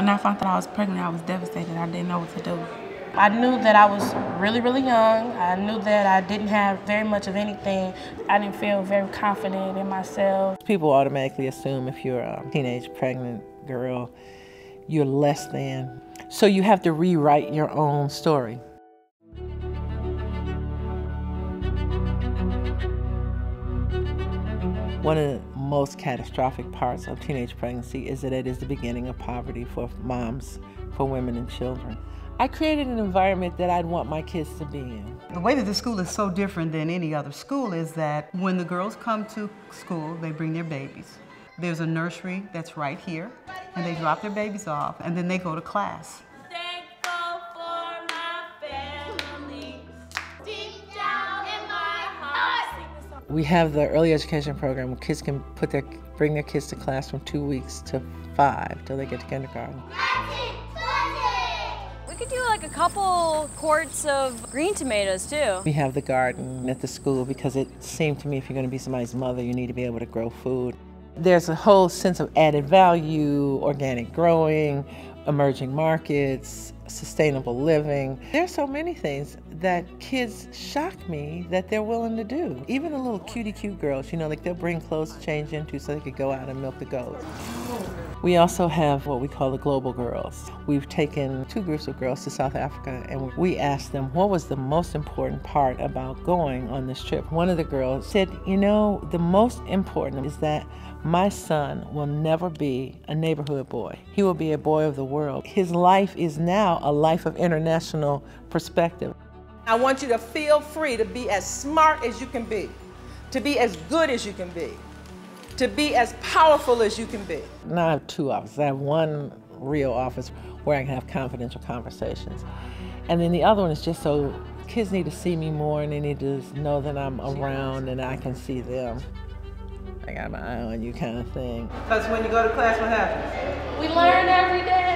When I found out I was pregnant, I was devastated. I didn't know what to do. I knew that I was really, really young. I knew that I didn't have very much of anything. I didn't feel very confident in myself. People automatically assume if you're a teenage pregnant girl, you're less than. So you have to rewrite your own story. One of the most catastrophic parts of teenage pregnancy is that it is the beginning of poverty for moms, for women and children. I created an environment that I'd want my kids to be in. The way that the school is so different than any other school is that when the girls come to school, they bring their babies. There's a nursery that's right here, and they drop their babies off, and then they go to class. Thankful for my family, deep down in my heart. We have the early education program where kids can bring their kids to class from 2 weeks to 5 till they get to kindergarten. We could do like a couple quarts of green tomatoes too. We have the garden at the school because it seemed to me if you're going to be somebody's mother, you need to be able to grow food. There's a whole sense of added value, organic growing, emerging markets, sustainable living. There's so many things that kids shock me that they're willing to do. Even the little cutie cute girls, you know, like they'll bring clothes to change into so they could go out and milk the goats. We also have what we call the global girls. We've taken 2 groups of girls to South Africa and we asked them what was the most important part about going on this trip. One of the girls said, you know, the most important is that my son will never be a neighborhood boy. He will be a boy of the world. His life is now a life of international perspective. I want you to feel free to be as smart as you can be, to be as good as you can be, to be as powerful as you can be. Now I have 2 offices. I have one real office where I can have confidential conversations. And then the other one is just so kids need to see me more and they need to know that I'm around and I can see them. I got my eye on you kind of thing. Because when you go to class, what happens? We learn every day.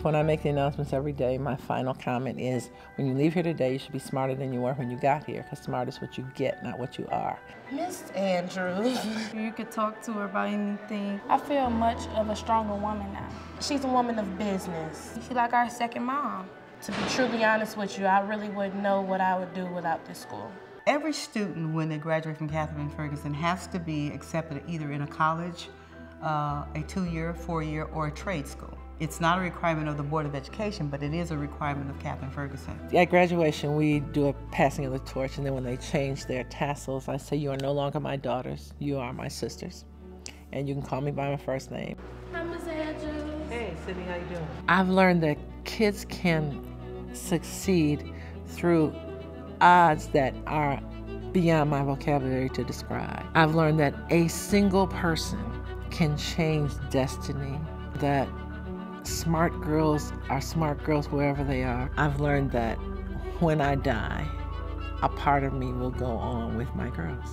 When I make the announcements every day, my final comment is, when you leave here today, you should be smarter than you were when you got here, because smart is what you get, not what you are. Miss Andrews. You could talk to her about anything. I feel much of a stronger woman now. She's a woman of business. She's like our second mom. To be truly honest with you, I really wouldn't know what I would do without this school. Every student, when they graduate from Catherine Ferguson, has to be accepted either in a college, a 2-year, 4-year, or a trade school. It's not a requirement of the Board of Education, but it is a requirement of Catherine Ferguson. At graduation, we do a passing of the torch, and then when they change their tassels, I say, you are no longer my daughters, you are my sisters. And you can call me by my first name. Hi, Miss Andrews. Hey, Sydney, how you doing? I've learned that kids can succeed through odds that are beyond my vocabulary to describe. I've learned that a single person can change destiny, that smart girls are smart girls wherever they are. I've learned that when I die, a part of me will go on with my girls.